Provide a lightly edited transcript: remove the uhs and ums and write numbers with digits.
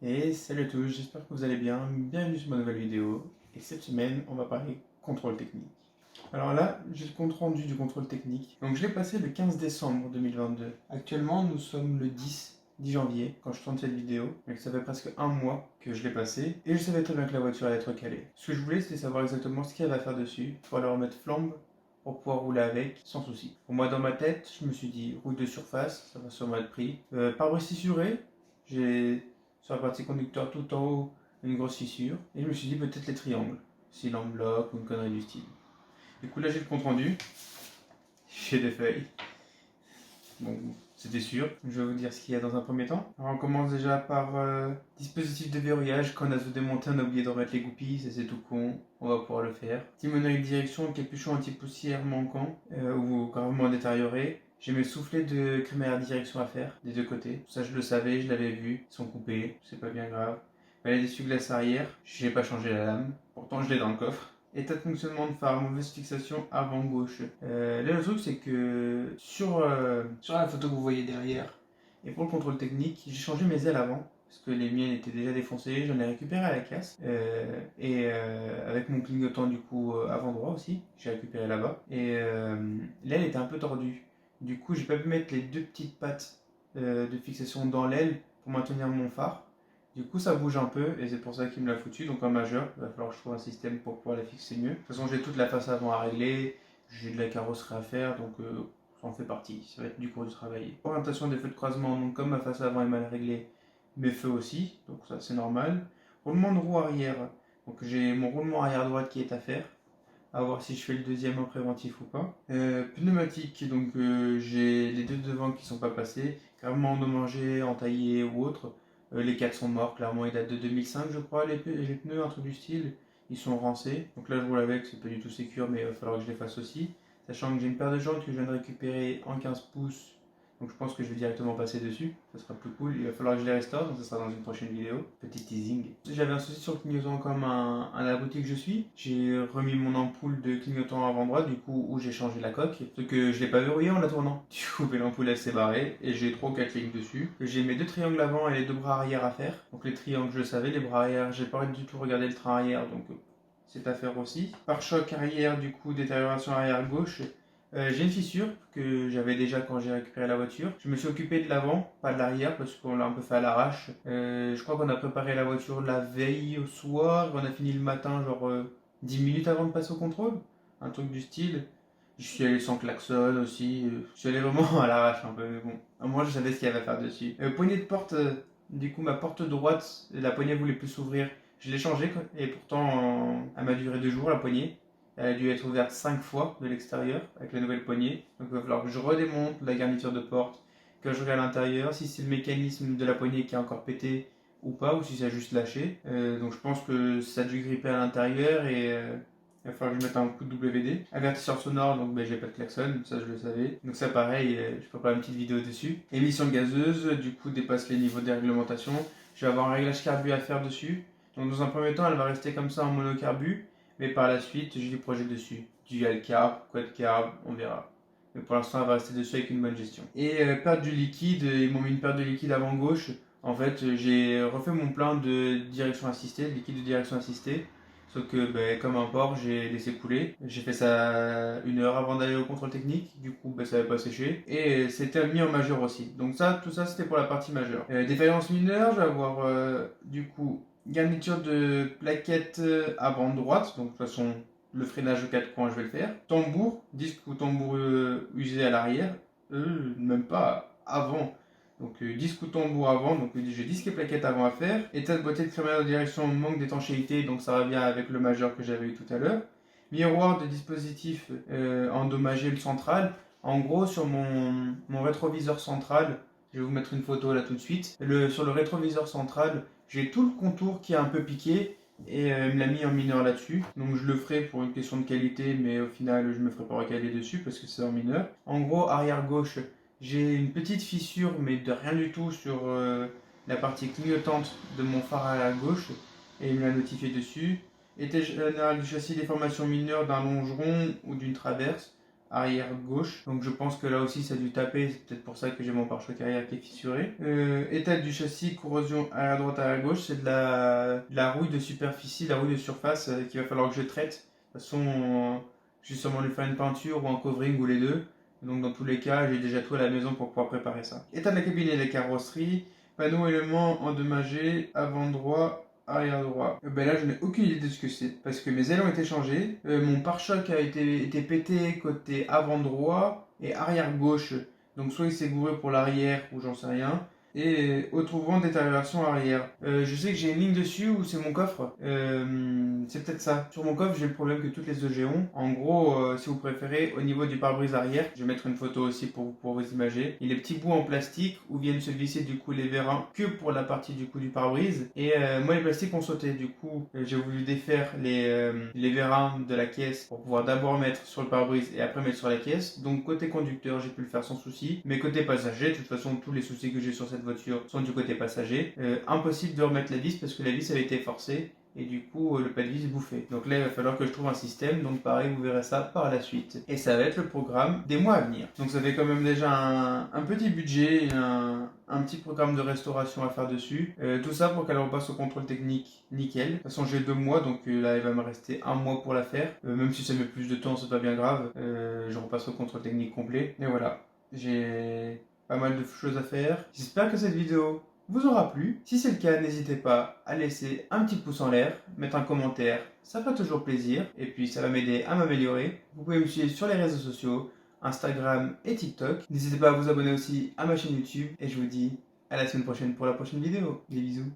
Et salut à tous, j'espère que vous allez bien, bienvenue sur ma nouvelle vidéo. Et cette semaine, on va parler contrôle technique. Alors là, j'ai le compte rendu du contrôle technique. Donc je l'ai passé le 15 décembre 2022. Actuellement, nous sommes le 10 janvier, quand je tourne cette vidéo. Donc ça fait presque un mois que je l'ai passé. Et je savais très bien que la voiture allait être calée. Ce que je voulais, c'était savoir exactement ce qu'il y avait à faire dessus. Il faut leur mettre flambe pour pouvoir rouler avec sans souci. Pour moi, dans ma tête, je me suis dit, route de surface, ça va sûrement être pris. Pare-brise fissuré, j'ai sur la partie conducteur tout en haut une grosse fissure. Et je me suis dit peut-être les triangles, s'il en bloque ou une connerie du style. Du coup là j'ai le compte rendu, j'ai des feuilles. Bon, c'était sûr. Je vais vous dire ce qu'il y a dans un premier temps. Alors on commence déjà par dispositif de verrouillage. Quand on a tout démonté, on a oublié de remettre les goupilles, ça c'est tout con. On va pouvoir le faire. Timonerie de direction, capuchon anti-poussière manquant ou carrément détérioré. J'ai mes soufflets de crémaillère de direction à faire des deux côtés. Ça je le savais, je l'avais vu. Ils sont coupés, c'est pas bien grave. Les essuie-glaces arrière, j'ai pas changé la lame. Pourtant je l'ai dans le coffre. État de fonctionnement de phare, mauvaise fixation avant gauche. Là, le truc, c'est que sur la photo que vous voyez derrière, et pour le contrôle technique, j'ai changé mes ailes avant, parce que les miennes étaient déjà défoncées, j'en ai récupéré à la casse. Avec mon clignotant, du coup, avant droit aussi, j'ai récupéré là-bas. L'aile était un peu tordue. Du coup, j'ai pas pu mettre les deux petites pattes de fixation dans l'aile pour maintenir mon phare. Du coup, ça bouge un peu et c'est pour ça qu'il me l'a foutu. Donc en majeur, il va falloir que je trouve un système pour pouvoir la fixer mieux. De toute façon, j'ai toute la face avant à régler, j'ai de la carrosserie à faire, donc ça en fait partie. Ça va être du cours du travail. Orientation des feux de croisement, donc comme ma face avant est mal réglée, mes feux aussi, donc ça c'est normal. Roulement de roue arrière, donc j'ai mon roulement arrière droite qui est à faire. À voir si je fais le deuxième en préventif ou pas. Pneumatique, donc j'ai les deux devant qui sont pas passés, carrément endommagés, entaillés ou autre. Les quatre sont morts, clairement, ils datent de 2005, je crois, les pneus, un truc du style. Ils sont rancés. Donc là, je roule avec, c'est pas du tout sécure, mais il va falloir que je les fasse aussi. Sachant que j'ai une paire de jantes que je viens de récupérer en 15 pouces. Donc je pense que je vais directement passer dessus. Ça sera plus cool. Il va falloir que je les restaure, donc ça sera dans une prochaine vidéo. Petit teasing. J'avais un souci sur le clignotant comme un abruti que je suis. J'ai remis mon ampoule de clignotant avant droite, du coup, où j'ai changé la coque. Sauf que je l'ai pas verrouillé en la tournant. Du coup, l'ampoule elle s'est barrée et j'ai 3 ou 4 lignes dessus. J'ai mes deux triangles avant et les deux bras arrière à faire. Donc les triangles, je le savais. Les bras arrière, j'ai pas du tout regardé le train arrière, donc c'est à faire aussi. Pare-choc arrière, du coup, détérioration arrière gauche. J'ai une fissure que j'avais déjà quand j'ai récupéré la voiture. Je me suis occupé de l'avant, pas de l'arrière, parce qu'on l'a un peu fait à l'arrache. Je crois qu'on a préparé la voiture la veille au soir, et on a fini le matin, genre 10 minutes avant de passer au contrôle. Un truc du style. Je suis allé sans klaxon aussi. Je suis allé vraiment à l'arrache un peu, mais bon. Au moins, je savais ce qu'il y avait à faire dessus. Poignée de porte, du coup, ma porte droite, la poignée voulait plus s'ouvrir. Je l'ai changée, et pourtant, elle m'a duré 2 jours, la poignée. Elle a dû être ouverte 5 fois de l'extérieur avec la nouvelle poignée. Donc il va falloir que je redémonte la garniture de porte, que je regarde à l'intérieur, si c'est le mécanisme de la poignée qui a encore pété ou pas, ou si ça a juste lâché. Donc je pense que ça a dû gripper à l'intérieur et il va falloir que je mette un coup de WD. Avertisseur sonore, donc j'ai pas de klaxon, ça je le savais. Donc ça pareil, je prépare une petite vidéo dessus. Émission gazeuse, du coup dépasse les niveaux des réglementations. Je vais avoir un réglage carbu à faire dessus. Donc dans un premier temps, elle va rester comme ça en monocarbu. Mais par la suite, j'ai des projets dessus. Dual carb, quad carb, on verra. Mais pour l'instant, elle va rester dessus avec une bonne gestion. Et perte du liquide, ils m'ont mis une perte de liquide avant gauche. En fait, j'ai refait mon plein de direction assistée, de liquide de direction assistée. Sauf que, comme un porc, j'ai laissé couler. J'ai fait ça 1 heure avant d'aller au contrôle technique. Du coup, ça n'avait pas séché. Et c'était mis en majeur aussi. Donc ça, tout ça, c'était pour la partie majeure. Défaillance mineure, je vais avoir du coup garniture de plaquettes avant droite, donc de toute façon le freinage aux 4 coins je vais le faire. Tambour, disque ou tambour usé à l'arrière, même pas avant. Donc disque ou tambour avant, donc j'ai disque et plaquettes avant à faire. État de boîtier de crémaillère de direction, manque d'étanchéité, donc ça revient avec le majeur que j'avais eu tout à l'heure. Miroir de dispositif endommagé le central. En gros sur mon rétroviseur central, je vais vous mettre une photo là tout de suite. Sur le rétroviseur central, j'ai tout le contour qui est un peu piqué et il me l'a mis en mineur là-dessus. Donc je le ferai pour une question de qualité, mais au final je me ferai pas recaler dessus parce que c'est en mineur. En gros, arrière gauche, j'ai une petite fissure, mais de rien du tout sur la partie clignotante de mon phare à la gauche et il me l'a notifié dessus. État général du châssis, déformation mineure d'un longeron ou d'une traverse. arrière gauche. Donc je pense que là aussi ça a dû taper, c'est peut-être pour ça que j'ai mon pare-choc arrière qui est fissuré. État du châssis, corrosion arrière droite, arrière gauche, c'est de la rouille de superficie, la rouille de surface qu'il va falloir que je traite. De toute façon, je vais sûrement lui faire une peinture ou un covering ou les deux. Donc dans tous les cas, j'ai déjà tout à la maison pour pouvoir préparer ça. État de la cabine et de la carrosserie, panneau éléments endommagés, avant droit, arrière droit. Ben là, je n'ai aucune idée de ce que c'est. Parce que mes ailes ont été changées. Mon pare-choc a été pété côté avant droit et arrière gauche. Donc soit il s'est gouré pour l'arrière ou j'en sais rien. Et retrouvant détérioration arrière. Je sais que j'ai une ligne dessus où c'est mon coffre. C'est peut-être ça. Sur mon coffre, j'ai le problème que toutes les EG ont. En gros, si vous préférez, au niveau du pare-brise arrière, je vais mettre une photo aussi pour vous imager. Il y a les petits bouts en plastique où viennent se visser du coup les vérins que pour la partie du coup du pare-brise. Et moi, les plastiques ont sauté. Du coup, j'ai voulu défaire les vérins de la caisse pour pouvoir d'abord mettre sur le pare-brise et après mettre sur la caisse. Donc côté conducteur, j'ai pu le faire sans souci. Mais côté passager, de toute façon, tous les soucis que j'ai sur cette voiture sont du côté passager. Impossible de remettre la vis parce que la vis avait été forcée et du coup le pas de vis est bouffé. Donc là il va falloir que je trouve un système, donc pareil vous verrez ça par la suite. Et ça va être le programme des mois à venir. Donc ça fait quand même déjà un petit budget, un petit programme de restauration à faire dessus. Tout ça pour qu'elle repasse au contrôle technique nickel. De toute façon j'ai 2 mois, donc là il va me rester 1 mois pour la faire. Même si ça met plus de temps, c'est pas bien grave. Je repasse au contrôle technique complet. Et voilà, j'ai pas mal de choses à faire. J'espère que cette vidéo vous aura plu. Si c'est le cas, n'hésitez pas à laisser un petit pouce en l'air, mettre un commentaire, ça fait toujours plaisir. Et puis ça va m'aider à m'améliorer. Vous pouvez me suivre sur les réseaux sociaux, Instagram et TikTok. N'hésitez pas à vous abonner aussi à ma chaîne YouTube. Et je vous dis à la semaine prochaine pour la prochaine vidéo. Des bisous.